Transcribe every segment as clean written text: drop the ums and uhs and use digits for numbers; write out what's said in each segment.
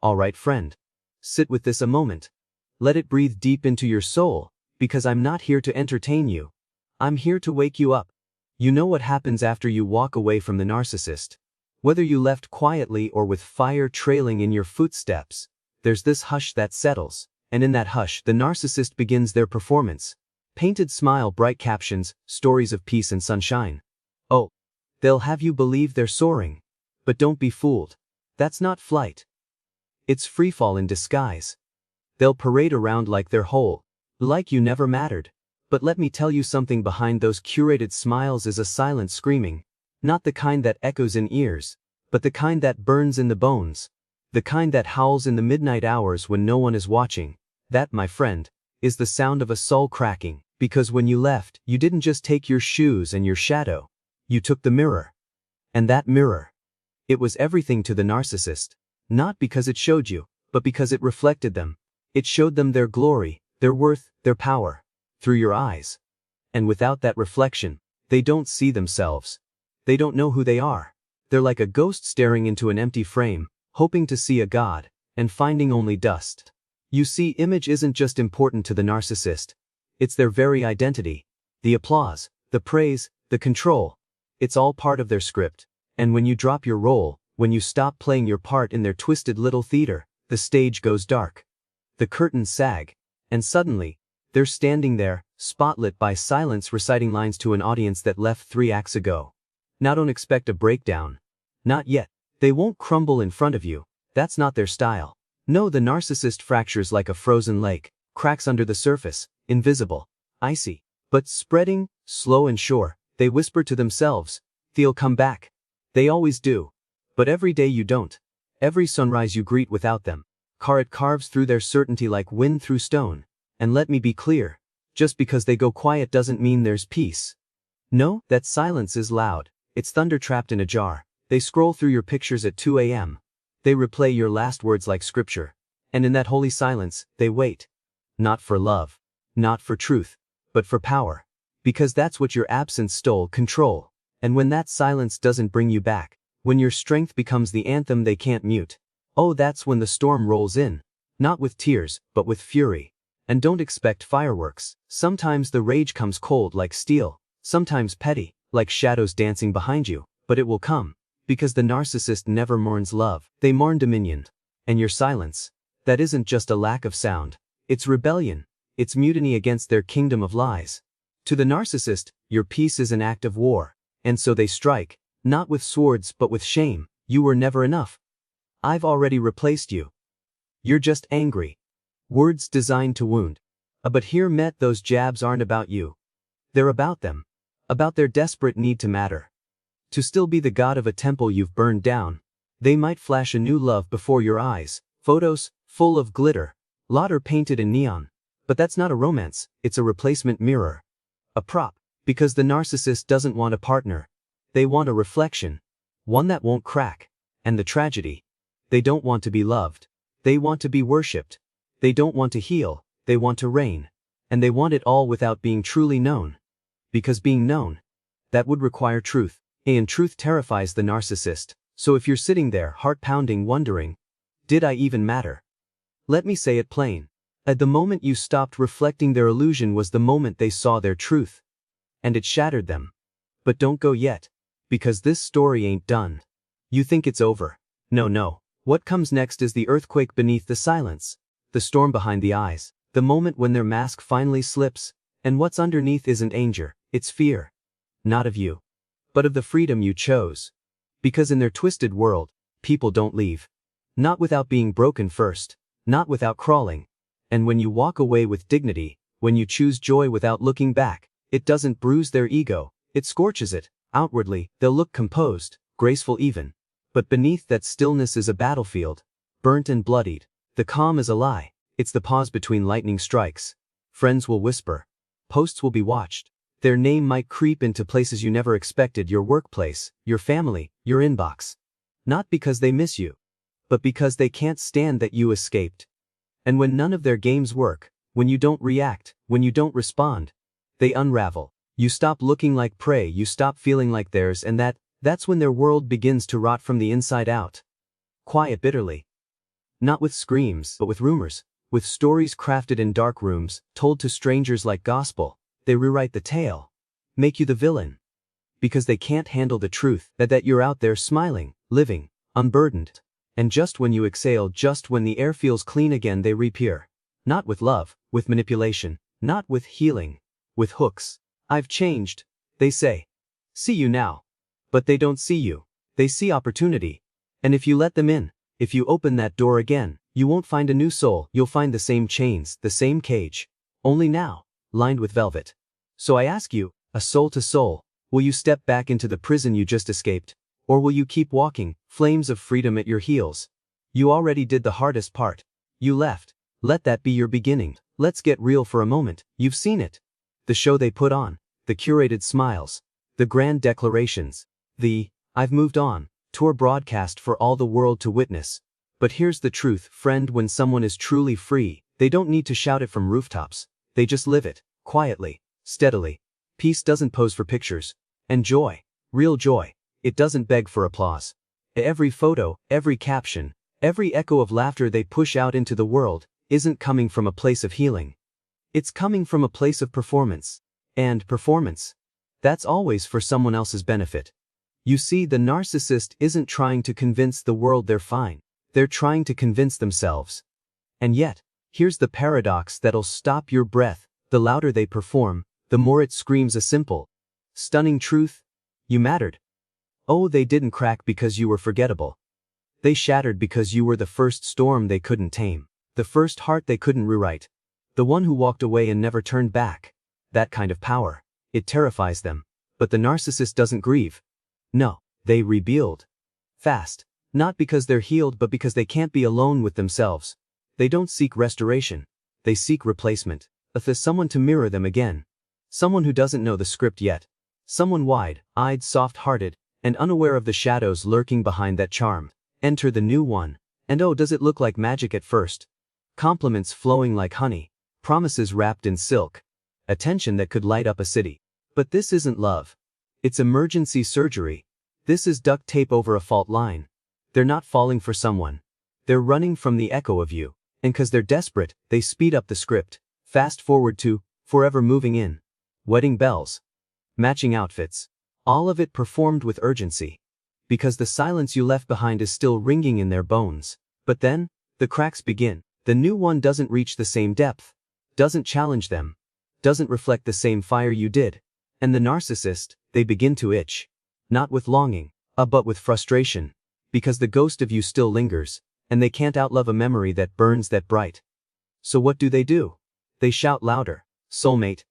Alright friend. Sit with this a moment. Let it breathe deep into your soul, because I'm not here to entertain you. I'm here to wake you up. You know what happens after you walk away from the narcissist. Whether you left quietly or with fire trailing in your footsteps, there's this hush that settles, and in that hush the narcissist begins their performance. Painted smile, bright captions, stories of peace and sunshine. Oh, they'll have you believe they're soaring. But don't be fooled. That's not flight. It's freefall in disguise. They'll parade around like they're whole, like you never mattered. But let me tell you something, behind those curated smiles is a silent screaming. Not the kind that echoes in ears, but the kind that burns in the bones. The kind that howls in the midnight hours when no one is watching. That, my friend, is the sound of a soul cracking. Because when you left, you didn't just take your shoes and your shadow. You took the mirror. And that mirror, it was everything to the narcissist. Not because it showed you, but because it reflected them. It showed them their glory, their worth, their power, through your eyes. And without that reflection, they don't see themselves. They don't know who they are. They're like a ghost staring into an empty frame, hoping to see a god, and finding only dust. You see, image isn't just important to the narcissist. It's their very identity. The applause, the praise, the control. It's all part of their script. And when you drop your role, when you stop playing your part in their twisted little theater, the stage goes dark. The curtains sag. And suddenly, they're standing there, spotlit by silence, reciting lines to an audience that left 3 acts ago. Now don't expect a breakdown. Not yet. They won't crumble in front of you. That's not their style. No, the narcissist fractures like a frozen lake, cracks under the surface, invisible, icy, but spreading, slow and sure. They whisper to themselves, "They'll come back." They always do. But every day you don't. Every sunrise you greet without them. It carves through their certainty like wind through stone. And let me be clear. Just because they go quiet doesn't mean there's peace. No, that silence is loud. It's thunder trapped in a jar. They scroll through your pictures at 2 a.m. They replay your last words like scripture. And in that holy silence, they wait. Not for love. Not for truth. But for power. Because that's what your absence stole: control. And when that silence doesn't bring you back, when your strength becomes the anthem they can't mute, oh, that's when the storm rolls in. Not with tears, but with fury. And don't expect fireworks. Sometimes the rage comes cold like steel. Sometimes petty, like shadows dancing behind you. But it will come. Because the narcissist never mourns love. They mourn dominion. And your silence, that isn't just a lack of sound. It's rebellion. It's mutiny against their kingdom of lies. To the narcissist, your peace is an act of war. And so they strike, not with swords but with shame. You were never enough. I've already replaced you. You're just angry. Words designed to wound. But here met, those jabs aren't about you. They're about them. About their desperate need to matter. To still be the god of a temple you've burned down. They might flash a new love before your eyes. Photos, full of glitter. Lauder painted in neon. But that's not a romance, it's a replacement mirror. A prop. Because the narcissist doesn't want a partner. They want a reflection. One that won't crack. And the tragedy. They don't want to be loved. They want to be worshipped. They don't want to heal. They want to reign. And they want it all without being truly known. Because being known, that would require truth. And truth terrifies the narcissist. So if you're sitting there, heart pounding, wondering, did I even matter? Let me say it plain. At the moment you stopped reflecting their illusion was the moment they saw their truth. And it shattered them. But don't go yet. Because this story ain't done. You think it's over. No. What comes next is the earthquake beneath the silence. The storm behind the eyes. The moment when their mask finally slips. And what's underneath isn't anger, it's fear. Not of you. But of the freedom you chose. Because in their twisted world, people don't leave. Not without being broken first. Not without crawling. And when you walk away with dignity, when you choose joy without looking back, it doesn't bruise their ego, it scorches it. Outwardly, they'll look composed, graceful even. But beneath that stillness is a battlefield. Burnt and bloodied. The calm is a lie. It's the pause between lightning strikes. Friends will whisper. Posts will be watched. Their name might creep into places you never expected: your workplace, your family, your inbox. Not because they miss you, but because they can't stand that you escaped. And when none of their games work, when you don't react, when you don't respond, they unravel. You stop looking like prey, you stop feeling like theirs, and that's when their world begins to rot from the inside out. Quiet bitterly. Not with screams, but with rumors. With stories crafted in dark rooms, told to strangers like gospel. They rewrite the tale. Make you the villain. Because they can't handle the truth that you're out there smiling, living, unburdened. And just when you exhale, just when the air feels clean again, they reappear. Not with love, with manipulation, not with healing, with hooks. I've changed, they say. See you now. But they don't see you. They see opportunity. And if you let them in, if you open that door again, you won't find a new soul, you'll find the same chains, the same cage. Only now, lined with velvet. So I ask you, a soul to soul, will you step back into the prison you just escaped? Or will you keep walking, flames of freedom at your heels? You already did the hardest part. You left. Let that be your beginning. Let's get real for a moment. You've seen it. The show they put on, the curated smiles, the grand declarations, the "I've moved on" tour broadcast for all the world to witness. But here's the truth, friend, when someone is truly free, they don't need to shout it from rooftops. They just live it, quietly, steadily. Peace doesn't pose for pictures. And joy, real joy, it doesn't beg for applause. Every photo, every caption, every echo of laughter they push out into the world isn't coming from a place of healing. It's coming from a place of performance. And performance, that's always for someone else's benefit. You see, the narcissist isn't trying to convince the world they're fine. They're trying to convince themselves. And yet, here's the paradox that'll stop your breath. The louder they perform, the more it screams a simple, stunning truth. You mattered. Oh, they didn't crack because you were forgettable. They shattered because you were the first storm they couldn't tame. The first heart they couldn't rewrite. The one who walked away and never turned back. That kind of power, it terrifies them. But the narcissist doesn't grieve. No, they rebuild. Fast. Not because they're healed, but because they can't be alone with themselves. They don't seek restoration. They seek replacement. There's someone to mirror them again. Someone who doesn't know the script yet. Someone wide-eyed, soft-hearted, and unaware of the shadows lurking behind that charm. Enter the new one. And oh, does it look like magic at first? Compliments flowing like honey. Promises wrapped in silk. Attention that could light up a city. But this isn't love. It's emergency surgery. This is duct tape over a fault line. They're not falling for someone. They're running from the echo of you. And 'cause they're desperate, they speed up the script. Fast forward to forever moving in. Wedding bells. Matching outfits. All of it performed with urgency. Because the silence you left behind is still ringing in their bones. But then, the cracks begin. The new one doesn't reach the same depth. Doesn't challenge them. Doesn't reflect the same fire you did. And the narcissist, they begin to itch. Not with longing, but with frustration. Because the ghost of you still lingers, and they can't outlove a memory that burns that bright. So what do? They shout louder. Soulmate.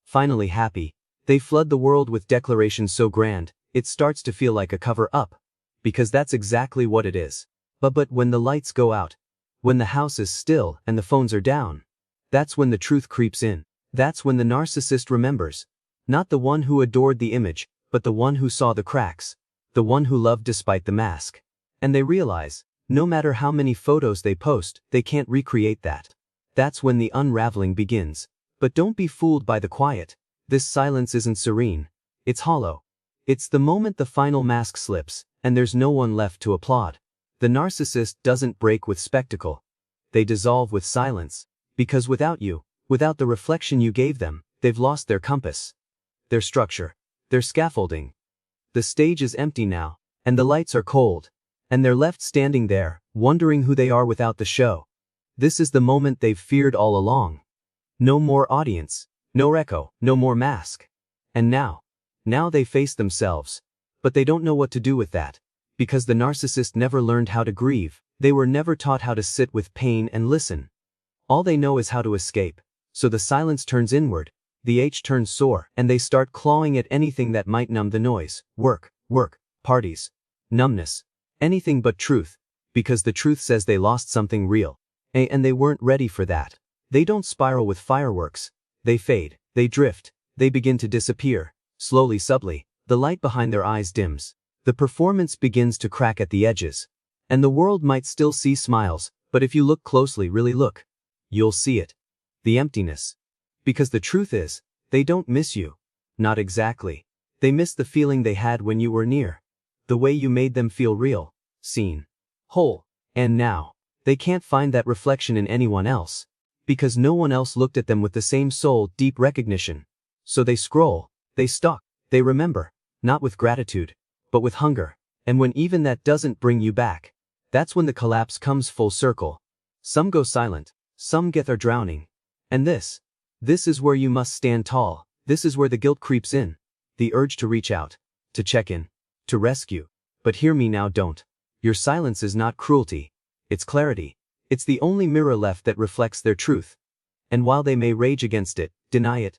Finally happy. They flood the world with declarations so grand, it starts to feel like a cover-up. Because that's exactly what it is. But when the lights go out, when the house is still and the phones are down, that's when the truth creeps in. That's when the narcissist remembers. Not the one who adored the image, but the one who saw the cracks. The one who loved despite the mask. And they realize, no matter how many photos they post, they can't recreate that. That's when the unraveling begins. But don't be fooled by the quiet. This silence isn't serene. It's hollow. It's the moment the final mask slips, and there's no one left to applaud. The narcissist doesn't break with spectacle. They dissolve with silence. Because without you, without the reflection you gave them, they've lost their compass. Their structure. Their scaffolding. The stage is empty now, and the lights are cold. And they're left standing there, wondering who they are without the show. This is the moment they've feared all along. No more audience. No echo. No more mask. And now they face themselves. But they don't know what to do with that. Because the narcissist never learned how to grieve. They were never taught how to sit with pain and listen. All they know is how to escape. So the silence turns inward. The H turns sore, and they start clawing at anything that might numb the noise. Work, parties, numbness. Anything but truth. Because the truth says they lost something real. And they weren't ready for that. They don't spiral with fireworks. They fade. They drift. They begin to disappear. Slowly, subtly, the light behind their eyes dims. The performance begins to crack at the edges. And the world might still see smiles, but if you look closely, really look, you'll see it. The emptiness. Because the truth is, they don't miss you. Not exactly. They miss the feeling they had when you were near. The way you made them feel real, seen, whole. And now, They can't find that reflection in anyone else, because no one else looked at them with the same soul, deep recognition. So they scroll, they stalk, they remember, not with gratitude, but with hunger. And when even that doesn't bring you back, that's when the collapse comes full circle. Some go silent, some get their drowning. And this is where you must stand tall. This is where the guilt creeps in, the urge to reach out, to check in, to rescue. But hear me now, don't. Your silence is not cruelty, it's clarity. It's the only mirror left that reflects their truth. And while they may rage against it, deny it,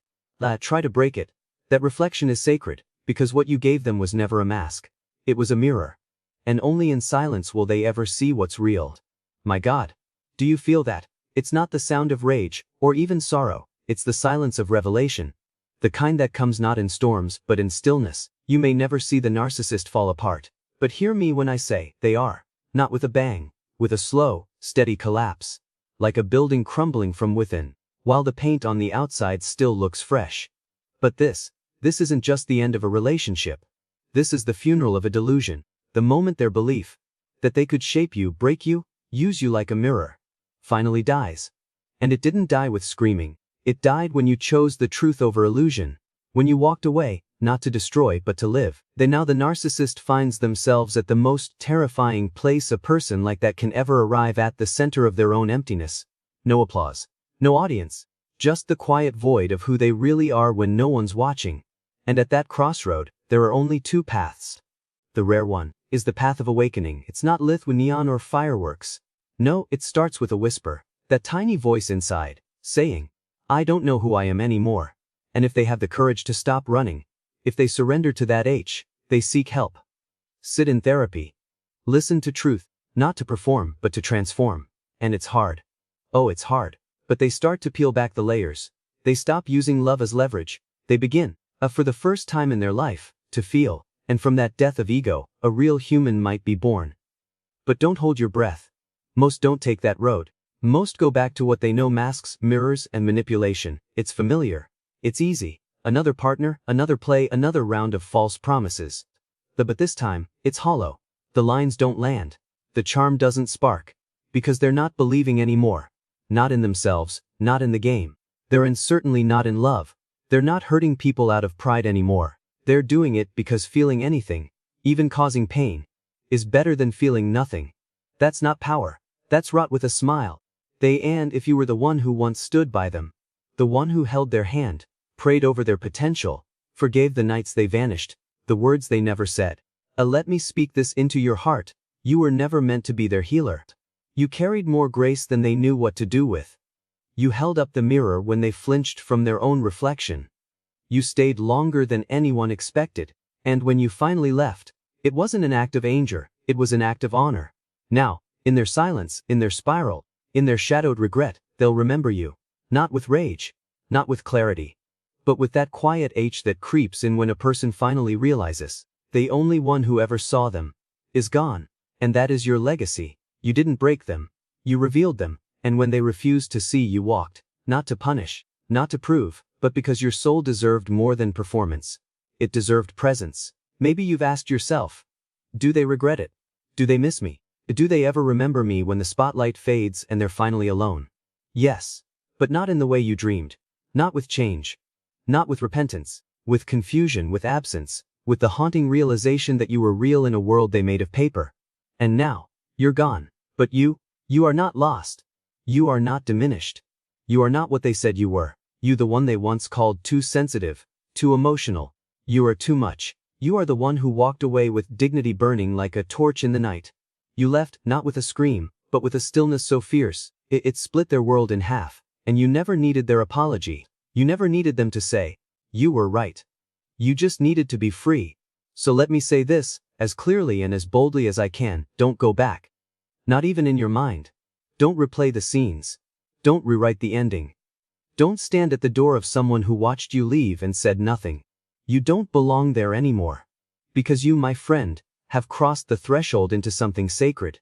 try to break it, that reflection is sacred, because what you gave them was never a mask. It was a mirror. And only in silence will they ever see what's real. My God. Do you feel that? It's not the sound of rage, or even sorrow, it's the silence of revelation. The kind that comes not in storms, but in stillness. You may never see the narcissist fall apart. But hear me when I say, they are. Not with a bang, with a slow, steady collapse. Like a building crumbling from within, while the paint on the outside still looks fresh. But this isn't just the end of a relationship. This is the funeral of a delusion. The moment their belief that they could shape you, break you, use you like a mirror, finally dies. And it didn't die with screaming. It died when you chose the truth over illusion. When you walked away, not to destroy but to live. Then now the narcissist finds themselves at the most terrifying place a person like that can ever arrive at, the center of their own emptiness. No applause. No audience. Just the quiet void of who they really are when no one's watching. And at that crossroad, there are only two paths. The rare one is the path of awakening. It's not lit with neon or fireworks. No, it starts with a whisper. That tiny voice inside, saying, I don't know who I am anymore. And if they have the courage to stop running, if they surrender to that they seek help. Sit in therapy. Listen to truth, not to perform, but to transform. And it's hard. Oh, it's hard. But they start to peel back the layers. They stop using love as leverage. They begin, for the first time in their life, to feel. And from that death of ego, a real human might be born. But don't hold your breath. Most don't take that road. Most go back to what they know: masks, mirrors, and manipulation. It's familiar. It's easy. Another partner, another play, another round of false promises. But this time, it's hollow. The lines don't land. The charm doesn't spark. Because they're not believing anymore. Not in themselves, not in the game. They're certainly not in love. They're not hurting people out of pride anymore. They're doing it because feeling anything, even causing pain, is better than feeling nothing. That's not power. That's wrought with a smile. And if you were the one who once stood by them, the one who held their hand, prayed over their potential, forgave the nights they vanished, the words they never said. Let me speak this into your heart. You were never meant to be their healer. You carried more grace than they knew what to do with. You held up the mirror when they flinched from their own reflection. You stayed longer than anyone expected. And when you finally left, it wasn't an act of anger, it was an act of honor. Now, in their silence, in their spiral, in their shadowed regret, they'll remember you. Not with rage, not with clarity, but with that quiet that creeps in when a person finally realizes the only one who ever saw them is gone. And that is your legacy. You didn't break them. You revealed them. And when they refused to see, you walked, not to punish, not to prove, but because your soul deserved more than performance. It deserved presence. Maybe you've asked yourself, do they regret it? Do they miss me? Do they ever remember me when the spotlight fades and they're finally alone? Yes. But not in the way you dreamed. Not with change. Not with repentance. With confusion, with absence. With the haunting realization that you were real in a world they made of paper. And now, you're gone. But you are not lost. You are not diminished. You are not what they said you were. You, the one they once called too sensitive, too emotional. You are too much. You are the one who walked away with dignity burning like a torch in the night. You left, not with a scream, but with a stillness so fierce, it split their world in half. And you never needed their apology. You never needed them to say, you were right. You just needed to be free. So let me say this, as clearly and as boldly as I can: don't go back. Not even in your mind. Don't replay the scenes. Don't rewrite the ending. Don't stand at the door of someone who watched you leave and said nothing. You don't belong there anymore. Because you, my friend, have crossed the threshold into something sacred.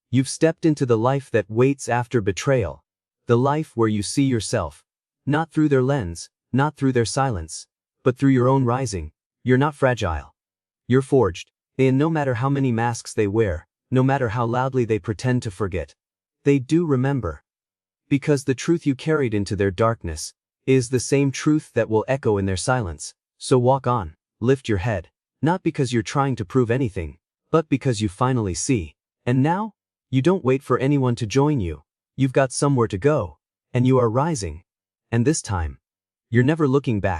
You've stepped into the life that waits after betrayal. The life where you see yourself. Not through their lens, not through their silence, but through your own rising. You're not fragile. You're forged. And no matter how many masks they wear, no matter how loudly they pretend to forget, They do remember. Because the truth you carried into their darkness is the same truth that will echo in their silence. So walk on, lift your head, not because you're trying to prove anything, but because you finally see. And now, you don't wait for anyone to join you. You've got somewhere to go, and you are rising. And this time, you're never looking back.